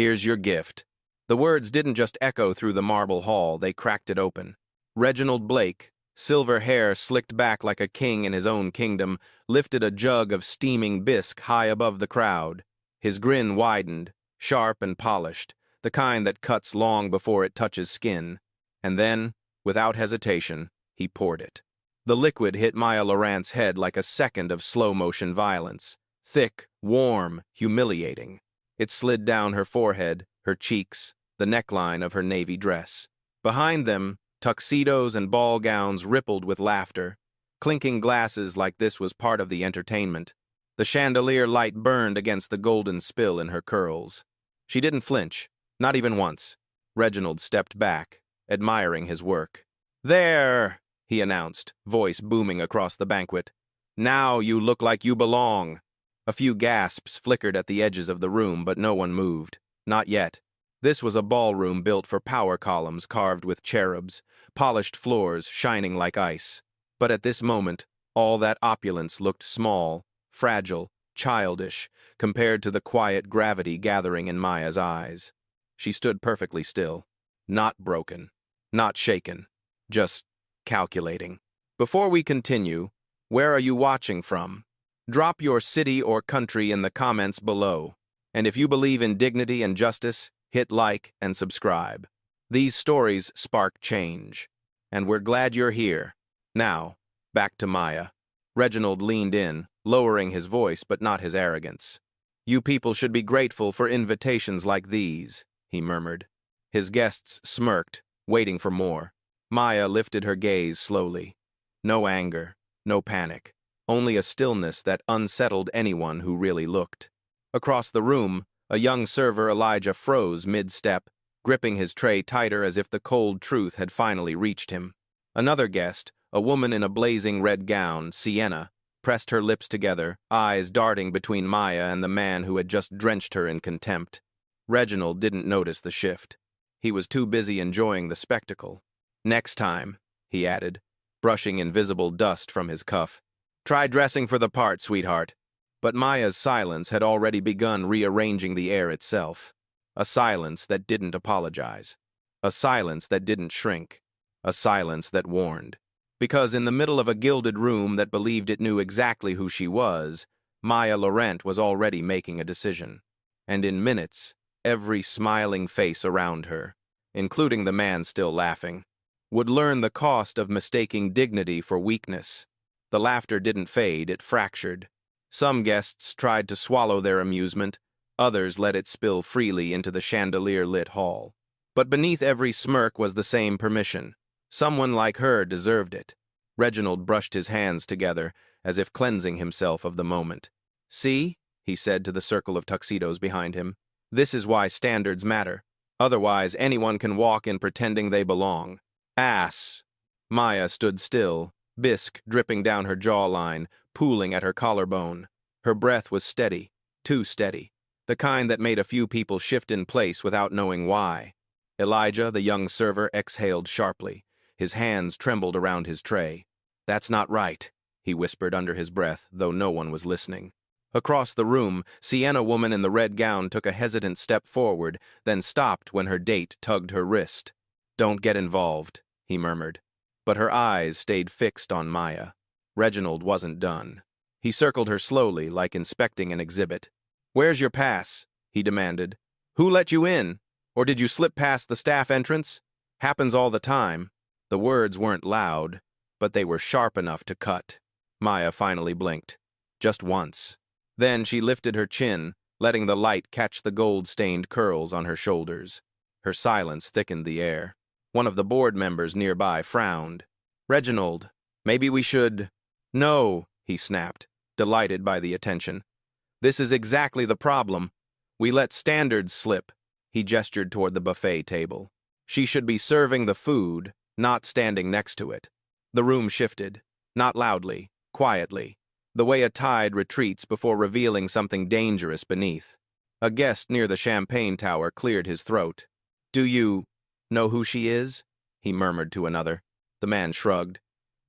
Here's your gift." The words didn't just echo through the marble hall, they cracked it open. Reginald Blake, silver hair slicked back like a king in his own kingdom, lifted a jug of steaming bisque high above the crowd. His grin widened, sharp and polished, the kind that cuts long before it touches skin. And then, without hesitation, he poured it. The liquid hit Maya Laurent's head like a second of slow-motion violence. Thick, warm, humiliating. It slid down her forehead, her cheeks, the neckline of her navy dress. Behind them, tuxedos and ball gowns rippled with laughter, clinking glasses like this was part of the entertainment. The chandelier light burned against the golden spill in her curls. She didn't flinch, not even once. Reginald stepped back, admiring his work. "There," he announced, voice booming across the banquet. "Now you look like you belong." A few gasps flickered at the edges of the room, but no one moved. Not yet. This was a ballroom built for power columns carved with cherubs, polished floors shining like ice. But at this moment, all that opulence looked small, fragile, childish, compared to the quiet gravity gathering in Maya's eyes. She stood perfectly still, not broken, not shaken, just calculating. Before we continue, where are you watching from? Drop your city or country in the comments below. And if you believe in dignity and justice, hit like and subscribe. These stories spark change. And we're glad you're here. Now, back to Maya. Reginald leaned in, lowering his voice but not his arrogance. "You people should be grateful for invitations like these," he murmured. His guests smirked, waiting for more. Maya lifted her gaze slowly. No anger, no panic, only a stillness that unsettled anyone who really looked. Across the room, a young server Elijah froze mid-step, gripping his tray tighter as if the cold truth had finally reached him. Another guest, a woman in a blazing red gown, Sienna, pressed her lips together, eyes darting between Maya and the man who had just drenched her in contempt. Reginald didn't notice the shift. He was too busy enjoying the spectacle. "Next time," he added, brushing invisible dust from his cuff. "Try dressing for the part, sweetheart." But Maya's silence had already begun rearranging the air itself. A silence that didn't apologize. A silence that didn't shrink. A silence that warned. Because in the middle of a gilded room that believed it knew exactly who she was, Maya Laurent was already making a decision. And in minutes, every smiling face around her, including the man still laughing, would learn the cost of mistaking dignity for weakness. The laughter didn't fade, it fractured. Some guests tried to swallow their amusement, others let it spill freely into the chandelier-lit hall. But beneath every smirk was the same permission. Someone like her deserved it. Reginald brushed his hands together, as if cleansing himself of the moment. "See," he said to the circle of tuxedos behind him, "this is why standards matter. Otherwise, anyone can walk in pretending they belong." "Ass!" Maya stood still, bisque dripping down her jawline, pooling at her collarbone. Her breath was steady, too steady, the kind that made a few people shift in place without knowing why. Elijah, the young server, exhaled sharply. His hands trembled around his tray. "That's not right," he whispered under his breath, though no one was listening. Across the room, Sienna woman in the red gown took a hesitant step forward, then stopped when her date tugged her wrist. "Don't get involved," he murmured. But her eyes stayed fixed on Maya. Reginald wasn't done. He circled her slowly, like inspecting an exhibit. "Where's your pass?" he demanded. "Who let you in? Or did you slip past the staff entrance? Happens all the time." The words weren't loud, but they were sharp enough to cut. Maya finally blinked. Just once. Then she lifted her chin, letting the light catch the gold-stained curls on her shoulders. Her silence thickened the air. One of the board members nearby frowned. "Reginald, maybe we should—" "No," he snapped, delighted by the attention. "This is exactly the problem. We let standards slip." He gestured toward the buffet table. "She should be serving the food, not standing next to it." The room shifted, not loudly, quietly, the way a tide retreats before revealing something dangerous beneath. A guest near the champagne tower cleared his throat. "Do you know who she is?" he murmured to another. The man shrugged.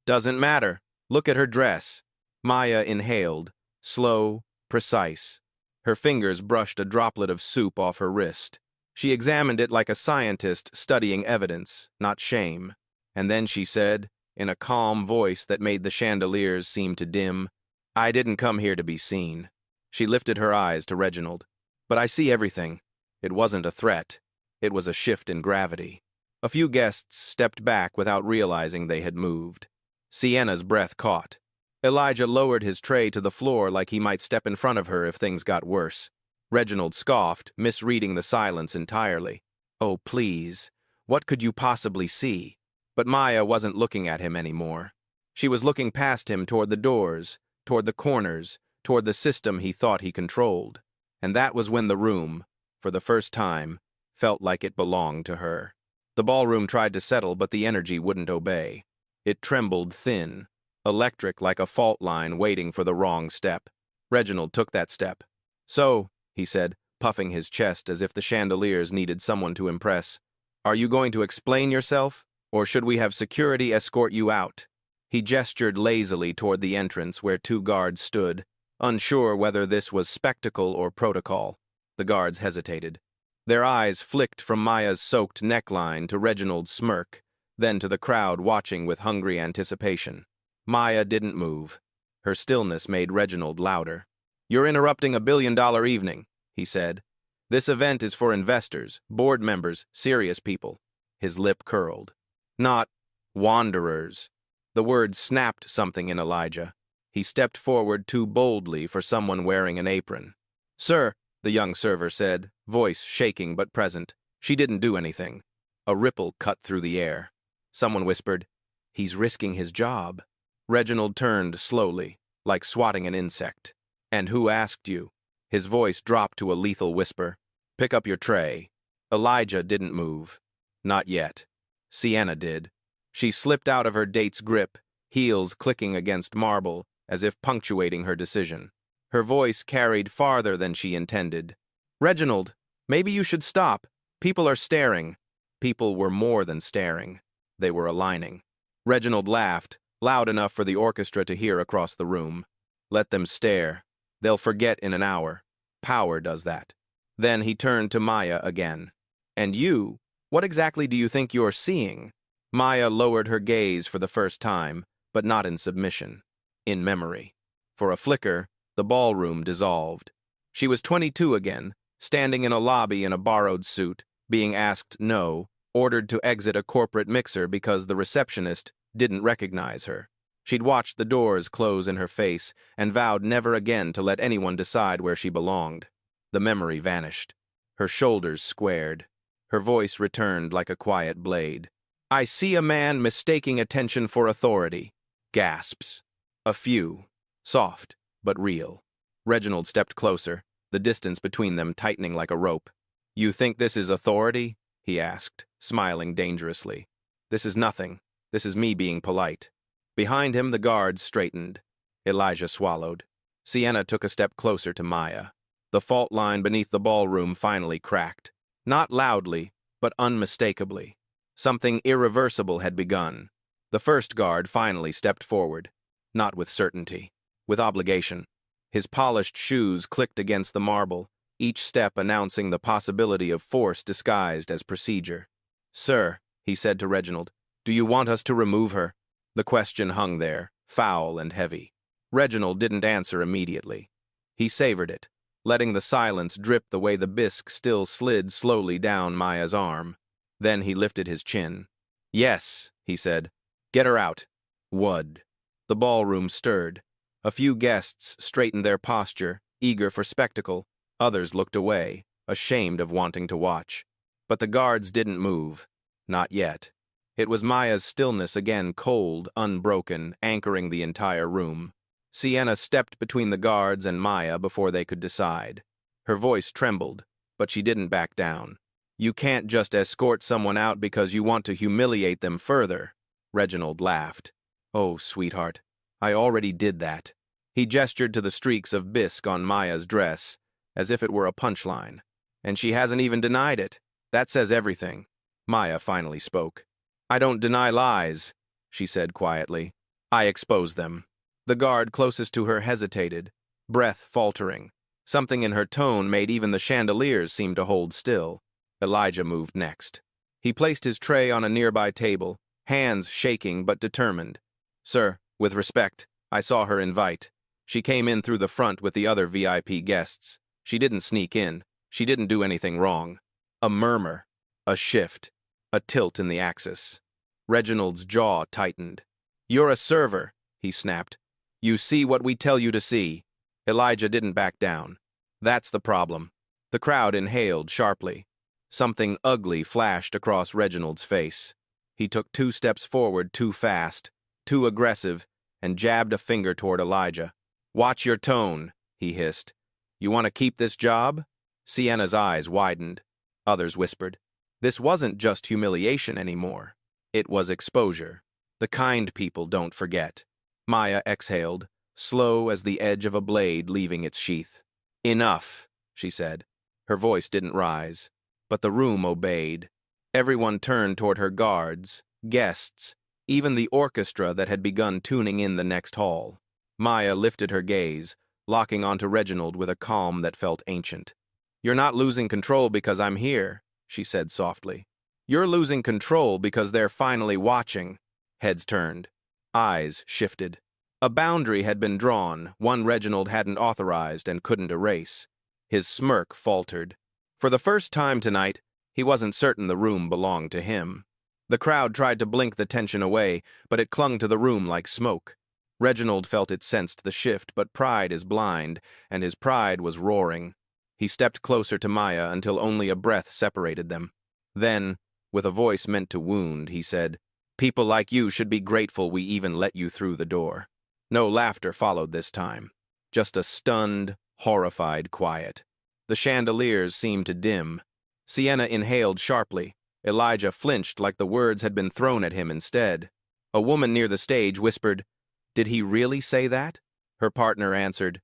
"Doesn't matter. Look at her dress." Maya inhaled, slow, precise. Her fingers brushed a droplet of soup off her wrist. She examined it like a scientist studying evidence, not shame. And then she said, in a calm voice that made the chandeliers seem to dim, "I didn't come here to be seen." She lifted her eyes to Reginald. "But I see everything." It wasn't a threat. It was a shift in gravity. A few guests stepped back without realizing they had moved. Sienna's breath caught. Elijah lowered his tray to the floor like he might step in front of her if things got worse. Reginald scoffed, misreading the silence entirely. "Oh, please. What could you possibly see?" But Maya wasn't looking at him anymore. She was looking past him toward the doors, toward the corners, toward the system he thought he controlled. And that was when the room, for the first time, felt like it belonged to her. The ballroom tried to settle, but the energy wouldn't obey. It trembled thin, electric like a fault line waiting for the wrong step. Reginald took that step. "So," he said, puffing his chest as if the chandeliers needed someone to impress, "are you going to explain yourself, or should we have security escort you out?" He gestured lazily toward the entrance where 2 guards stood, unsure whether this was spectacle or protocol. The guards hesitated. Their eyes flicked from Maya's soaked neckline to Reginald's smirk, then to the crowd watching with hungry anticipation. Maya didn't move. Her stillness made Reginald louder. "You're interrupting a billion-dollar evening," he said. "This event is for investors, board members, serious people." His lip curled. "Not wanderers." The word snapped something in Elijah. He stepped forward too boldly for someone wearing an apron. "Sir," the young server said, voice shaking but present. "She didn't do anything." A ripple cut through the air. Someone whispered, "He's risking his job." Reginald turned slowly, like swatting an insect. "And who asked you?" His voice dropped to a lethal whisper. "Pick up your tray." Elijah didn't move. Not yet. Sienna did. She slipped out of her date's grip, heels clicking against marble, as if punctuating her decision. Her voice carried farther than she intended. "Reginald, maybe you should stop. People are staring." People were more than staring. They were aligning. Reginald laughed, loud enough for the orchestra to hear across the room. "Let them stare. They'll forget in an hour. Power does that." Then he turned to Maya again. "And you, what exactly do you think you're seeing?" Maya lowered her gaze for the first time, but not in submission. In memory. For a flicker, the ballroom dissolved. She was 22 again, standing in a lobby in a borrowed suit, being asked no, ordered to exit a corporate mixer because the receptionist didn't recognize her. She'd watched the doors close in her face and vowed never again to let anyone decide where she belonged. The memory vanished. Her shoulders squared. Her voice returned like a quiet blade. "I see a man mistaking attention for authority." Gasps. A few. Soft, but real. Reginald stepped closer, the distance between them tightening like a rope. "You think this is authority?" he asked, smiling dangerously. "This is nothing. This is me being polite." Behind him, the guards straightened. Elijah swallowed. Sienna took a step closer to Maya. The fault line beneath the ballroom finally cracked. Not loudly, but unmistakably. Something irreversible had begun. The first guard finally stepped forward. Not with certainty. With obligation. His polished shoes clicked against the marble, each step announcing the possibility of force disguised as procedure. "Sir," he said to Reginald, "do you want us to remove her?" The question hung there, foul and heavy. Reginald didn't answer immediately. He savored it, letting the silence drip the way the bisque still slid slowly down Maya's arm. Then he lifted his chin. "Yes," he said. "Get her out." Wud. The ballroom stirred. A few guests straightened their posture, eager for spectacle. Others looked away, ashamed of wanting to watch. But the guards didn't move. Not yet. It was Maya's stillness again, cold, unbroken, anchoring the entire room. Sienna stepped between the guards and Maya before they could decide. Her voice trembled, but she didn't back down. "You can't just escort someone out because you want to humiliate them further." Reginald laughed. "Oh, sweetheart, I already did that." He gestured to the streaks of bisque on Maya's dress, as if it were a punchline. "And she hasn't even denied it. That says everything." Maya finally spoke. "I don't deny lies," she said quietly. "I expose them." The guard closest to her hesitated, breath faltering. Something in her tone made even the chandeliers seem to hold still. Elijah moved next. He placed his tray on a nearby table, hands shaking but determined. "Sir, with respect, I saw her invite. She came in through the front with the other VIP guests. She didn't sneak in. She didn't do anything wrong." A murmur, a shift, a tilt in the axis. Reginald's jaw tightened. "You're a server," he snapped. "You see what we tell you to see." Elijah didn't back down. "That's the problem." The crowd inhaled sharply. Something ugly flashed across Reginald's face. He took 2 steps forward too fast, too aggressive, and jabbed a finger toward Elijah. "Watch your tone," he hissed. "You want to keep this job?" Sienna's eyes widened. Others whispered. This wasn't just humiliation anymore. It was exposure. The kind people don't forget. Maya exhaled, slow as the edge of a blade leaving its sheath. "Enough," she said. Her voice didn't rise, but the room obeyed. Everyone turned toward her guards, guests, even the orchestra that had begun tuning in the next hall. Maya lifted her gaze, locking onto Reginald with a calm that felt ancient. "You're not losing control because I'm here," she said softly. "You're losing control because they're finally watching." Heads turned. Eyes shifted. A boundary had been drawn, one Reginald hadn't authorized and couldn't erase. His smirk faltered. For the first time tonight, he wasn't certain the room belonged to him. The crowd tried to blink the tension away, but it clung to the room like smoke. Reginald felt it sensed the shift, but pride is blind, and his pride was roaring. He stepped closer to Maya until only a breath separated them. Then, with a voice meant to wound, he said, "People like you should be grateful we even let you through the door." No laughter followed this time. Just a stunned, horrified quiet. The chandeliers seemed to dim. Sienna inhaled sharply. Elijah flinched like the words had been thrown at him instead. A woman near the stage whispered, "Did he really say that?" Her partner answered,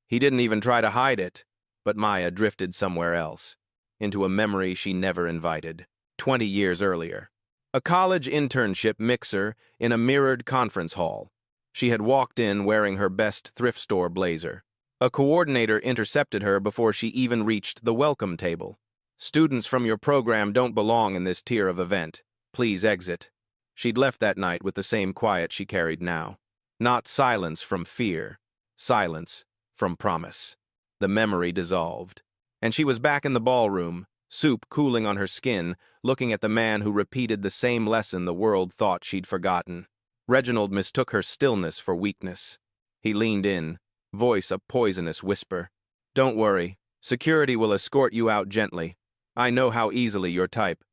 "He didn't even try to hide it." But Maya drifted somewhere else, into a memory she never invited. 20 years earlier. A college internship mixer in a mirrored conference hall. She had walked in wearing her best thrift store blazer. A coordinator intercepted her before she even reached the welcome table. "Students from your program don't belong in this tier of event. Please exit." She'd left that night with the same quiet she carried now. Not silence from fear, silence from promise. The memory dissolved, and she was back in the ballroom, soup cooling on her skin, looking at the man who repeated the same lesson the world thought she'd forgotten. Reginald mistook her stillness for weakness. He leaned in, voice a poisonous whisper. "Don't worry, security will escort you out gently. I know how easily your type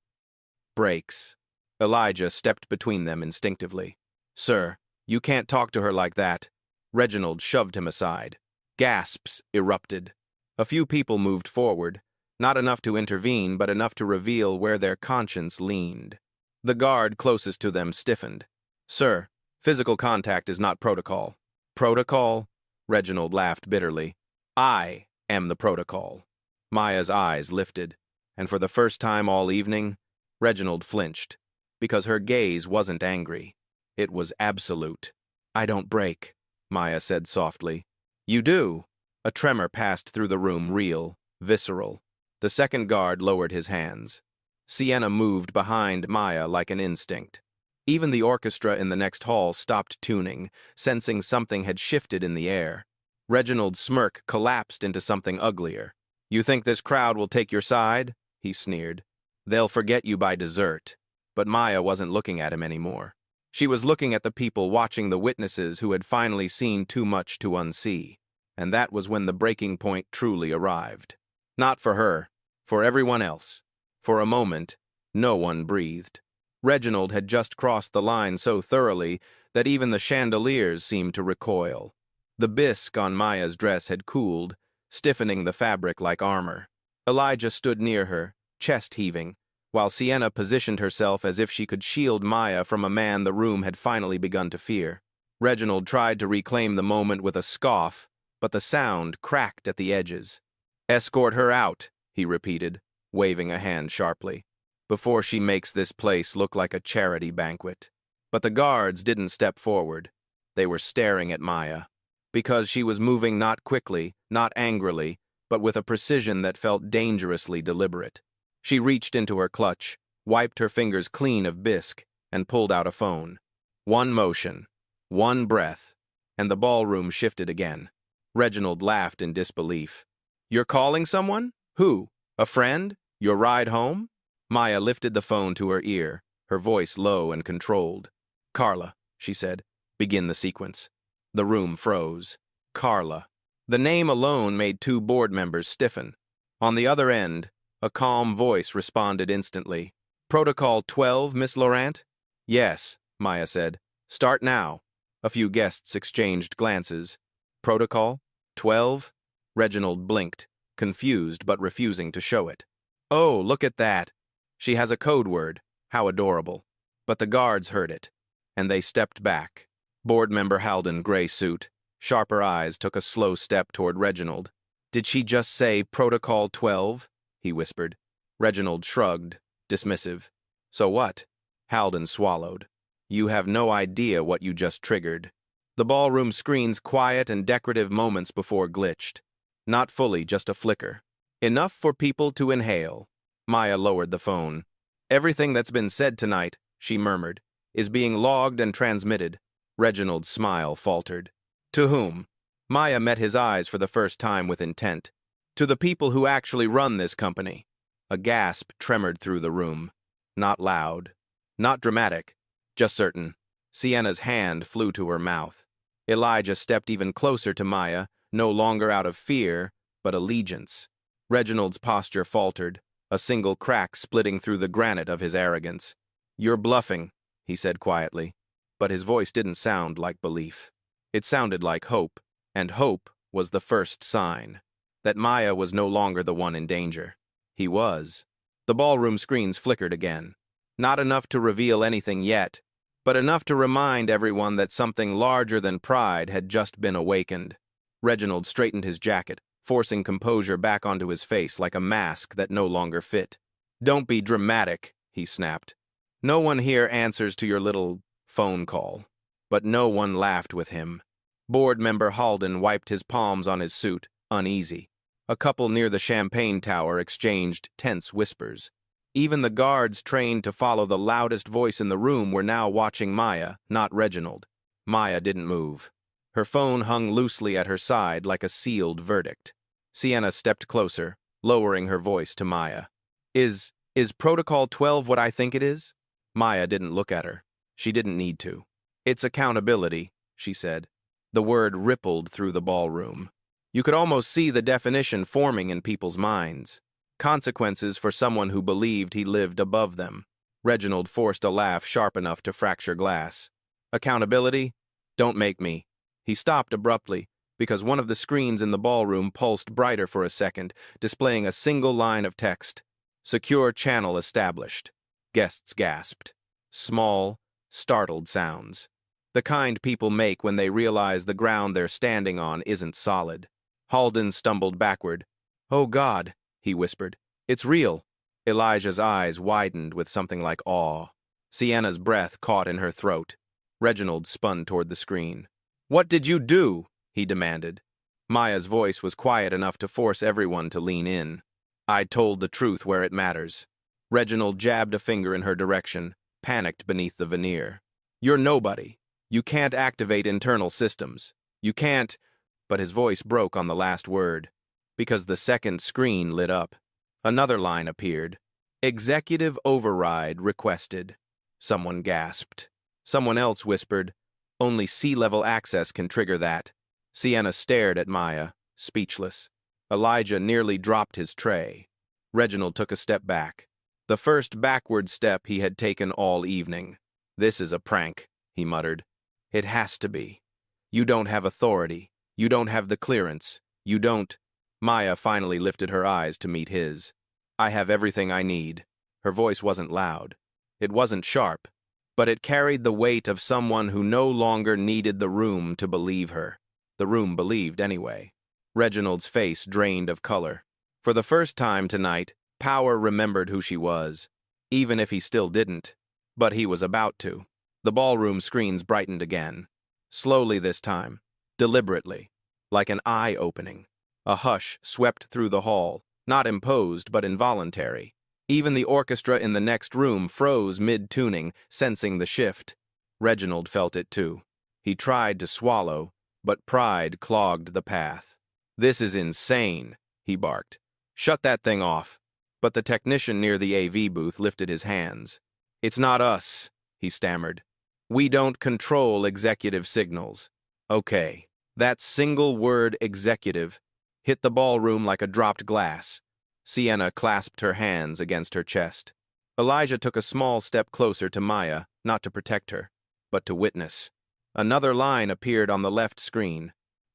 breaks." Elijah stepped between them instinctively. "Sir, you can't talk to her like that." Reginald shoved him aside. Gasps erupted. A few people moved forward, not enough to intervene, but enough to reveal where their conscience leaned. The guard closest to them stiffened. "Sir, physical contact is not protocol." "Protocol?" Reginald laughed bitterly. "I am the protocol." Maya's eyes lifted, and for the first time all evening, Reginald flinched, because her gaze wasn't angry. It was absolute. "I don't break," Maya said softly. "You do." A tremor passed through the room, real, visceral. The second guard lowered his hands. Sienna moved behind Maya like an instinct. Even the orchestra in the next hall stopped tuning, sensing something had shifted in the air. Reginald's smirk collapsed into something uglier. "You think this crowd will take your side?" he sneered. "They'll forget you by dessert." But Maya wasn't looking at him anymore. She was looking at the people watching the witnesses who had finally seen too much to unsee. And that was when the breaking point truly arrived. Not for her, for everyone else. For a moment, no one breathed. Reginald had just crossed the line so thoroughly that even the chandeliers seemed to recoil. The bisque on Maya's dress had cooled, stiffening the fabric like armor. Elijah stood near her, chest heaving, while Sienna positioned herself as if she could shield Maya from a man the room had finally begun to fear. Reginald tried to reclaim the moment with a scoff, but the sound cracked at the edges. "Escort her out," he repeated, waving a hand sharply, "before she makes this place look like a charity banquet." But the guards didn't step forward. They were staring at Maya. Because she was moving not quickly, not angrily, but with a precision that felt dangerously deliberate. She reached into her clutch, wiped her fingers clean of bisque, and pulled out a phone. One motion, one breath, and the ballroom shifted again. Reginald laughed in disbelief. "You're calling someone? Who? A friend? Your ride home?" Maya lifted the phone to her ear, her voice low and controlled. "Carla," she said. "Begin the sequence." The room froze. Carla. The name alone made two board members stiffen. On the other end, a calm voice responded instantly. "Protocol 12, Miss Laurent?" "Yes," Maya said. "Start now." A few guests exchanged glances. "Protocol 12?" Reginald blinked, confused but refusing to show it. "Oh, look at that. She has a code word. How adorable." But the guards heard it, and they stepped back. Board member Halden, gray suit, sharper eyes, took a slow step toward Reginald. "Did she just say Protocol 12? He whispered. Reginald shrugged, dismissive. "So what?" Halden swallowed. "You have no idea what you just triggered." The ballroom screen's quiet and decorative moments before glitched. Not fully, just a flicker. Enough for people to inhale. Maya lowered the phone. "Everything that's been said tonight," she murmured, "is being logged and transmitted." Reginald's smile faltered. "To whom?" Maya met his eyes for the first time with intent. "To the people who actually run this company." A gasp tremored through the room. Not loud. Not dramatic. Just certain. Sienna's hand flew to her mouth. Elijah stepped even closer to Maya, no longer out of fear, but allegiance. Reginald's posture faltered, a single crack splitting through the granite of his arrogance. "You're bluffing," he said quietly, but his voice didn't sound like belief. It sounded like hope, and hope was the first sign that Maya was no longer the one in danger. He was. The ballroom screens flickered again. Not enough to reveal anything yet, but enough to remind everyone that something larger than pride had just been awakened. Reginald straightened his jacket, forcing composure back onto his face like a mask that no longer fit. "Don't be dramatic," he snapped. "No one here answers to your little phone call." But no one laughed with him. Board member Halden wiped his palms on his suit, uneasy. A couple near the champagne tower exchanged tense whispers. Even the guards trained to follow the loudest voice in the room were now watching Maya, not Reginald. Maya didn't move. Her phone hung loosely at her side like a sealed verdict. Sienna stepped closer, lowering her voice to Maya. Is Protocol 12 what I think it is?" Maya didn't look at her. She didn't need to. "It's accountability," she said. The word rippled through the ballroom. You could almost see the definition forming in people's minds. Consequences for someone who believed he lived above them. Reginald forced a laugh sharp enough to fracture glass. "Accountability? Don't make me." He stopped abruptly, because one of the screens in the ballroom pulsed brighter for a second, displaying a single line of text. "Secure channel established." Guests gasped. Small, startled sounds. The kind people make when they realize the ground they're standing on isn't solid. Halden stumbled backward. "Oh God," he whispered. "It's real." Elijah's eyes widened with something like awe. Sienna's breath caught in her throat. Reginald spun toward the screen. "What did you do?" he demanded. Maya's voice was quiet enough to force everyone to lean in. "I told the truth where it matters." Reginald jabbed a finger in her direction, panicked beneath the veneer. "You're nobody. You can't activate internal systems. You can't—" But his voice broke on the last word, because the second screen lit up. Another line appeared. "Executive override requested." Someone gasped. Someone else whispered, "Only sea-level access can trigger that." Sienna stared at Maya, speechless. Elijah nearly dropped his tray. Reginald took a step back. The first backward step he had taken all evening. "This is a prank," he muttered. "It has to be. You don't have authority. You don't have the clearance. You don't—" Maya finally lifted her eyes to meet his. "I have everything I need." Her voice wasn't loud. It wasn't sharp, but it carried the weight of someone who no longer needed the room to believe her. The room believed anyway. Reginald's face drained of color. For the first time tonight, power remembered who she was, even if he still didn't. But he was about to. The ballroom screens brightened again. Slowly this time, deliberately, like an eye-opening. A hush swept through the hall, not imposed but involuntary. Even the orchestra in the next room froze mid-tuning, sensing the shift. Reginald felt it too. He tried to swallow, but pride clogged the path. "This is insane," he barked. "Shut that thing off." But the technician near the AV booth lifted his hands. "It's not us," he stammered. "We don't control executive signals." Okay. That single word, executive, hit the ballroom like a dropped glass. Sienna clasped her hands against her chest. Elijah took a small step closer to Maya, not to protect her, but to witness. Another line appeared on the left screen.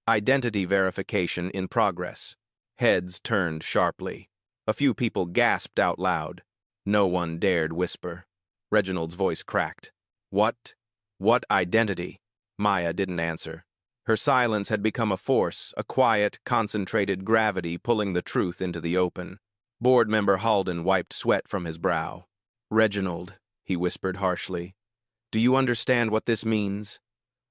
Identity verification in progress. Heads turned sharply. A few people gasped out loud. No one dared whisper. Reginald's voice cracked. What? What identity? Maya didn't answer. Her silence had become a force, a quiet, concentrated gravity pulling the truth into the open. Board member Halden wiped sweat from his brow. "Reginald," he whispered harshly, "do you understand what this means?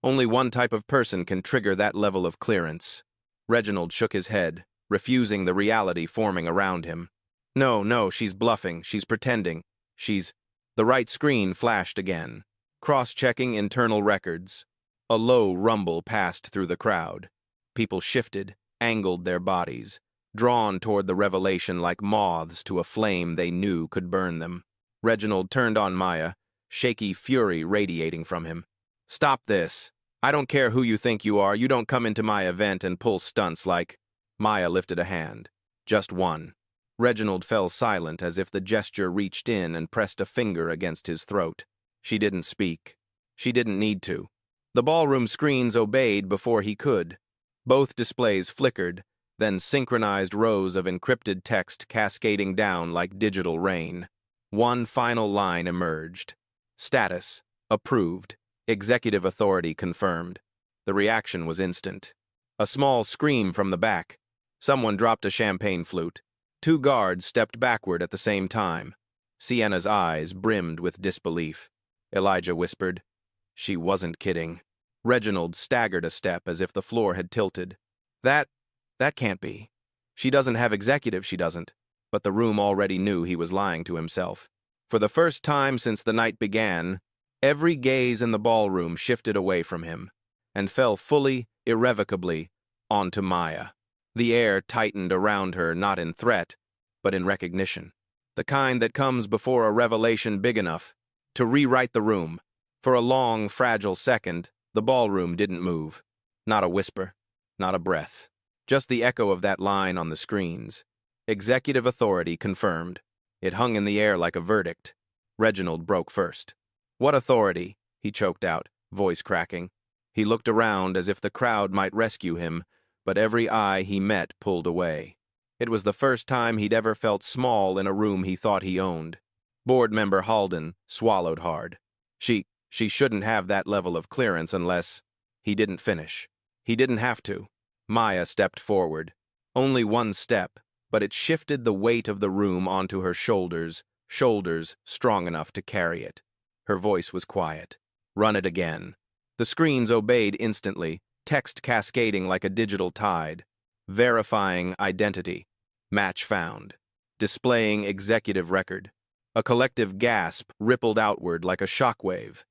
Only one type of person can trigger that level of clearance." Reginald shook his head, refusing the reality forming around him. No, she's bluffing, she's pretending, she's... The right screen flashed again, cross-checking internal records. A low rumble passed through the crowd. People shifted, angled their bodies, drawn toward the revelation like moths to a flame they knew could burn them. Reginald turned on Maya, shaky fury radiating from him. "Stop this. I don't care who you think you are, you don't come into my event and pull stunts like..." Maya lifted a hand. Just one. Reginald fell silent as if the gesture reached in and pressed a finger against his throat. She didn't speak. She didn't need to. The ballroom screens obeyed before he could. Both displays flickered, then synchronized rows of encrypted text cascading down like digital rain. One final line emerged. Status: approved. Executive authority confirmed. The reaction was instant. A small scream from the back. Someone dropped a champagne flute. Two guards stepped backward at the same time. Sienna's eyes brimmed with disbelief. Elijah whispered, "She wasn't kidding." Reginald staggered a step as if the floor had tilted. That can't be. She doesn't have executive, she doesn't." But the room already knew he was lying to himself. For the first time since the night began, every gaze in the ballroom shifted away from him, and fell fully, irrevocably, onto Maya. The air tightened around her, not in threat, but in recognition. The kind that comes before a revelation big enough to rewrite the room. For a long, fragile second, the ballroom didn't move. Not a whisper, not a breath. Just the echo of that line on the screens. Executive authority confirmed. It hung in the air like a verdict. Reginald broke first. "What authority?" he choked out, voice cracking. He looked around as if the crowd might rescue him, but every eye he met pulled away. It was the first time he'd ever felt small in a room he thought he owned. Board member Halden swallowed hard. She shouldn't have that level of clearance unless... He didn't finish. He didn't have to. Maya stepped forward. Only one step, but it shifted the weight of the room onto her shoulders strong enough to carry it. Her voice was quiet. "Run it again." The screens obeyed instantly, text cascading like a digital tide. Verifying identity. Match found. Displaying executive record. A collective gasp rippled outward like a shockwave.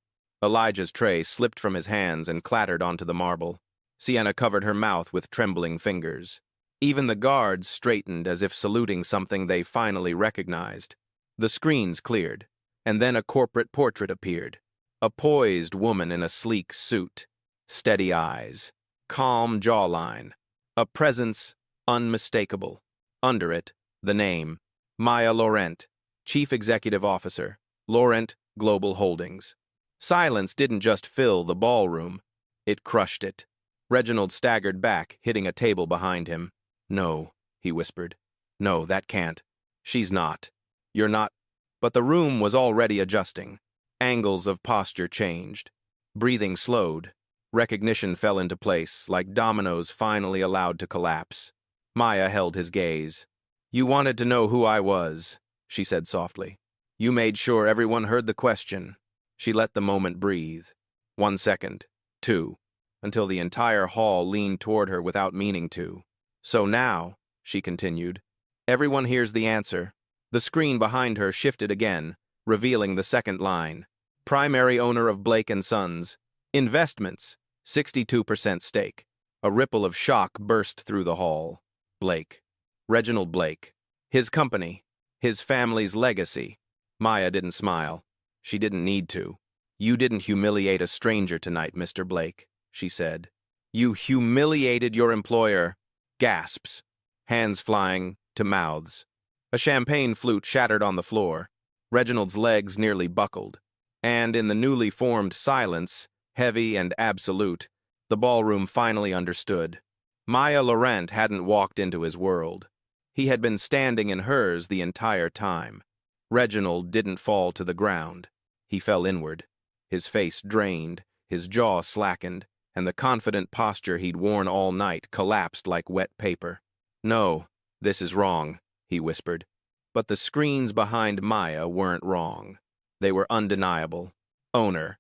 Elijah's tray slipped from his hands and clattered onto the marble. Sienna covered her mouth with trembling fingers. Even the guards straightened as if saluting something they finally recognized. The screens cleared, and then a corporate portrait appeared. A poised woman in a sleek suit. Steady eyes. Calm jawline. A presence unmistakable. Under it, the name, Maya Laurent, Chief Executive Officer, Laurent Global Holdings. Silence didn't just fill the ballroom, it crushed it. Reginald staggered back, hitting a table behind him. "No," he whispered. "No, that can't. She's not. You're not." But the room was already adjusting. Angles of posture changed. Breathing slowed. Recognition fell into place, like dominoes finally allowed to collapse. Maya held his gaze. "You wanted to know who I was," she said softly. "You made sure everyone heard the question." She let the moment breathe. 1 second, 2, until the entire hall leaned toward her without meaning to. So now, she continued, everyone hears the answer. The screen behind her shifted again, revealing the second line. Primary owner of Blake & Sons. Investments, 62% stake. A ripple of shock burst through the hall. Blake. Reginald Blake. His company. His family's legacy. Maya didn't smile. She didn't need to. You didn't humiliate a stranger tonight, Mr. Blake, she said. You humiliated your employer. Gasps. Hands flying to mouths. A champagne flute shattered on the floor. Reginald's legs nearly buckled. And in the newly formed silence, heavy and absolute, the ballroom finally understood. Maya Laurent hadn't walked into his world. He had been standing in hers the entire time. Reginald didn't fall to the ground. He fell inward. His face drained, his jaw slackened, and the confident posture he'd worn all night collapsed like wet paper. No, this is wrong, he whispered. But the screens behind Maya weren't wrong. They were undeniable. Owner.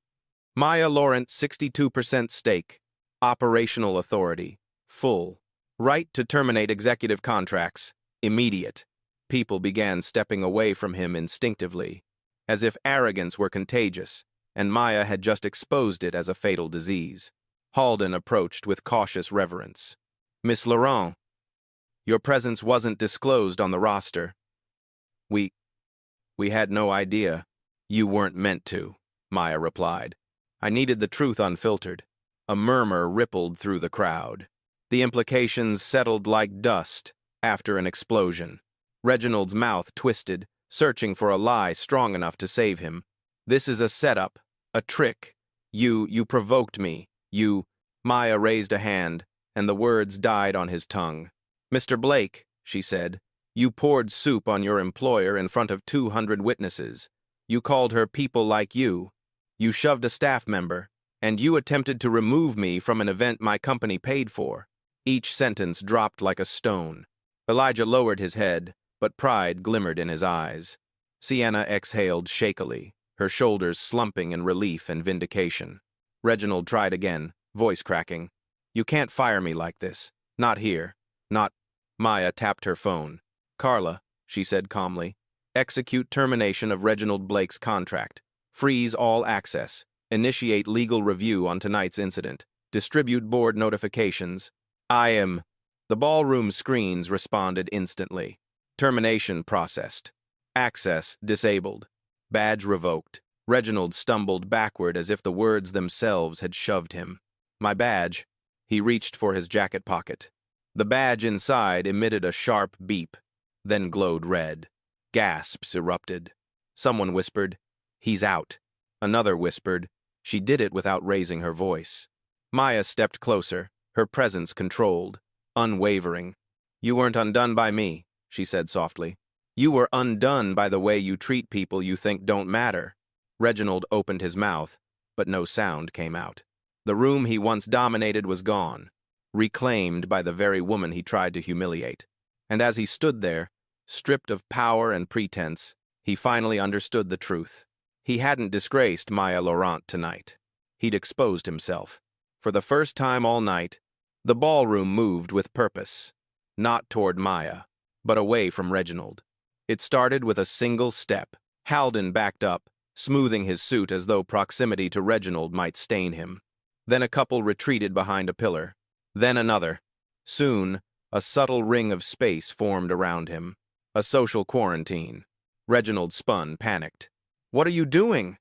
Maya Laurent, 62% stake. Operational authority. Full. Right to terminate executive contracts. Immediate. People began stepping away from him instinctively, as if arrogance were contagious, and Maya had just exposed it as a fatal disease. Halden approached with cautious reverence. Miss Laurent, your presence wasn't disclosed on the roster. We had no idea. You weren't meant to, Maya replied. I needed the truth unfiltered. A murmur rippled through the crowd. The implications settled like dust after an explosion. Reginald's mouth twisted, searching for a lie strong enough to save him. This is a setup, a trick. You provoked me. Maya raised a hand, and the words died on his tongue. Mr. Blake, she said, you poured soup on your employer in front of 200 witnesses. You called her people like you. You shoved a staff member, and you attempted to remove me from an event my company paid for. Each sentence dropped like a stone. Elijah lowered his head, but pride glimmered in his eyes. Sienna exhaled shakily, her shoulders slumping in relief and vindication. Reginald tried again, voice cracking. You can't fire me like this. Not here. Not. Maya tapped her phone. Carla, she said calmly, execute termination of Reginald Blake's contract. Freeze all access. Initiate legal review on tonight's incident. Distribute board notifications. The ballroom screens responded instantly. Termination processed. Access disabled. Badge revoked. Reginald stumbled backward as if the words themselves had shoved him. My badge. He reached for his jacket pocket. The badge inside emitted a sharp beep, then glowed red. Gasps erupted. Someone whispered, He's out. Another whispered, She did it without raising her voice. Maya stepped closer, her presence controlled, unwavering. You weren't undone by me, she said softly. You were undone by the way you treat people you think don't matter. Reginald opened his mouth, but no sound came out. The room he once dominated was gone, reclaimed by the very woman he tried to humiliate. And as he stood there, stripped of power and pretense, he finally understood the truth. He hadn't disgraced Maya Laurent tonight. He'd exposed himself. For the first time all night, the ballroom moved with purpose, not toward Maya, but away from Reginald. It started with a single step. Halden backed up, smoothing his suit as though proximity to Reginald might stain him. Then a couple retreated behind a pillar. Then another. Soon, a subtle ring of space formed around him. A social quarantine. Reginald spun, panicked. What are you doing?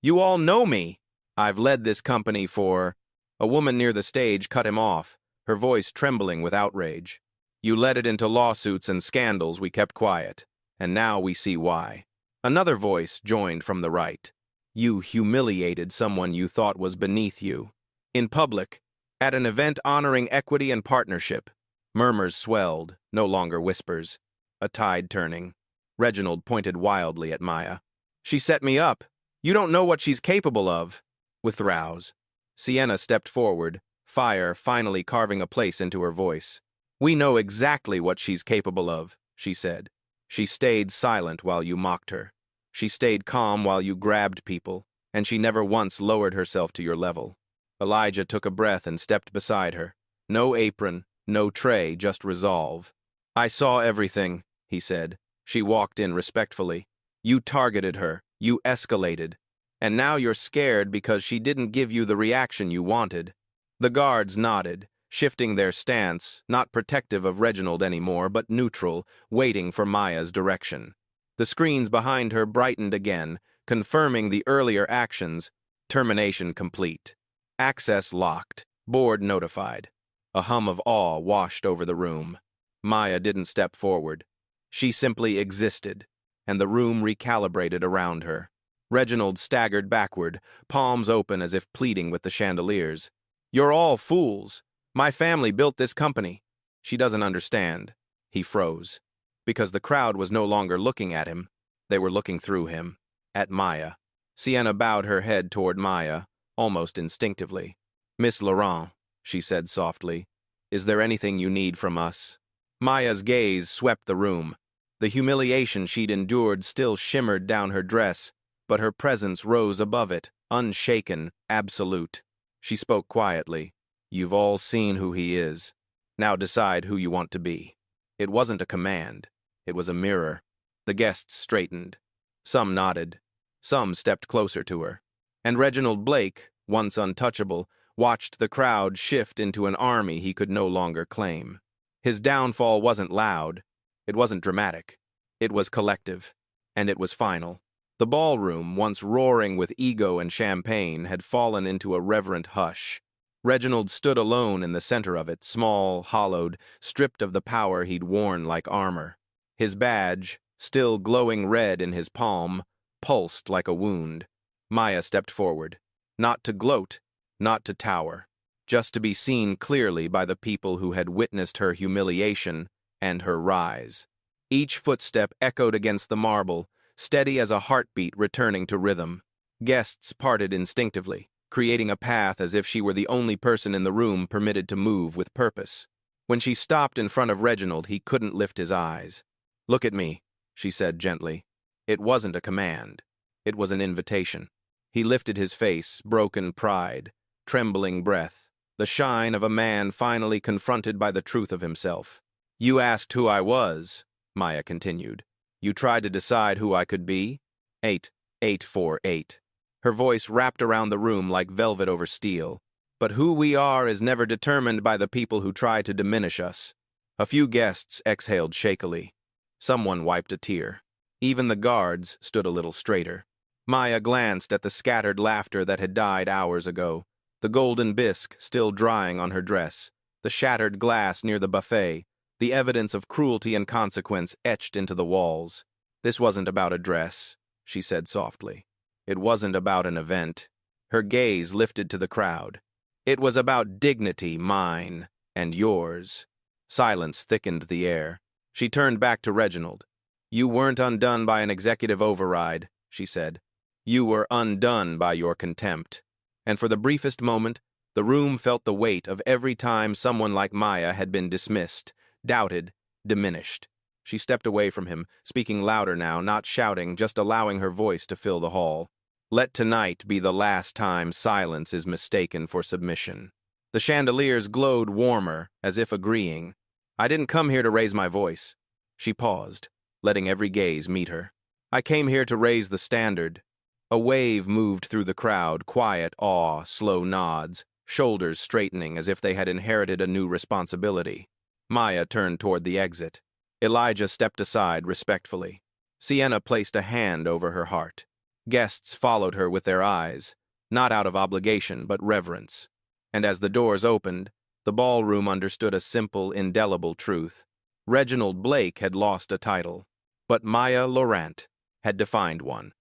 You all know me. I've led this company for... A woman near the stage cut him off, her voice trembling with outrage. You led it into lawsuits and scandals we kept quiet, and now we see why. Another voice joined from the right. You humiliated someone you thought was beneath you. In public, at an event honoring equity and partnership. Murmurs swelled, no longer whispers. A tide turning. Reginald pointed wildly at Maya. She set me up. You don't know what she's capable of. With rouse. Sienna stepped forward, fire finally carving a place into her voice. We know exactly what she's capable of, she said. She stayed silent while you mocked her. She stayed calm while you grabbed people, and she never once lowered herself to your level. Elijah took a breath and stepped beside her. No apron, No tray, just resolve. "I saw everything," he said. She walked in respectfully. "You targeted her. You escalated. And now you're scared because she didn't give you the reaction you wanted." The guards nodded, shifting their stance, not protective of Reginald anymore, but neutral, waiting for Maya's direction. The screens behind her brightened again, confirming the earlier actions. Termination complete. Access locked. Board notified. A hum of awe washed over the room. Maya didn't step forward. She simply existed, and the room recalibrated around her. Reginald staggered backward, palms open as if pleading with the chandeliers. "You're all fools. My family built this company." "She doesn't understand." He froze. Because the crowd was no longer looking at him. They were looking through him. At Maya. Sienna bowed her head toward Maya, almost instinctively. "Miss Laurent," she said softly, "is there anything you need from us?" Maya's gaze swept the room. The humiliation she'd endured still shimmered down her dress, but her presence rose above it, unshaken, absolute. She spoke quietly. "You've all seen who he is. Now decide who you want to be." It wasn't a command. It was a mirror. The guests straightened. Some nodded. Some stepped closer to her. And Reginald Blake, once untouchable, watched the crowd shift into an army he could no longer claim. His downfall wasn't loud. It wasn't dramatic. It was collective. And it was final. The ballroom, once roaring with ego and champagne, had fallen into a reverent hush. Reginald stood alone in the center of it, small, hollowed, stripped of the power he'd worn like armor. His badge, still glowing red in his palm, pulsed like a wound. Maya stepped forward. Not to gloat, not to tower. Just to be seen clearly by the people who had witnessed her humiliation and her rise. Each footstep echoed against the marble, steady as a heartbeat returning to rhythm. Guests parted instinctively, creating a path as if she were the only person in the room permitted to move with purpose. When she stopped in front of Reginald, he couldn't lift his eyes. "Look at me," she said gently. It wasn't a command. It was an invitation. He lifted his face, broken pride, trembling breath, the shine of a man finally confronted by the truth of himself. "You asked who I was," Maya continued. "You tried to decide who I could be? 848. Her voice wrapped around the room like velvet over steel. "But who we are is never determined by the people who try to diminish us." A few guests exhaled shakily. Someone wiped a tear. Even the guards stood a little straighter. Maya glanced at the scattered laughter that had died hours ago, the golden bisque still drying on her dress, the shattered glass near the buffet, the evidence of cruelty and consequence etched into the walls. "This wasn't about a dress," she said softly. "It wasn't about an event." Her gaze lifted to the crowd. "It was about dignity, mine and yours." Silence thickened the air. She turned back to Reginald. "You weren't undone by an executive override," she said. "You were undone by your contempt." And for the briefest moment, the room felt the weight of every time someone like Maya had been dismissed, doubted, diminished. She stepped away from him, speaking louder now, not shouting, just allowing her voice to fill the hall. "Let tonight be the last time silence is mistaken for submission." The chandeliers glowed warmer, as if agreeing. "I didn't come here to raise my voice." She paused, letting every gaze meet her. "I came here to raise the standard." A wave moved through the crowd, quiet awe, slow nods, shoulders straightening as if they had inherited a new responsibility. Maya turned toward the exit. Elijah stepped aside respectfully. Sienna placed a hand over her heart. Guests followed her with their eyes, not out of obligation but reverence. And as the doors opened, the ballroom understood a simple, indelible truth. Reginald Blake had lost a title, but Maya Laurent had defined one.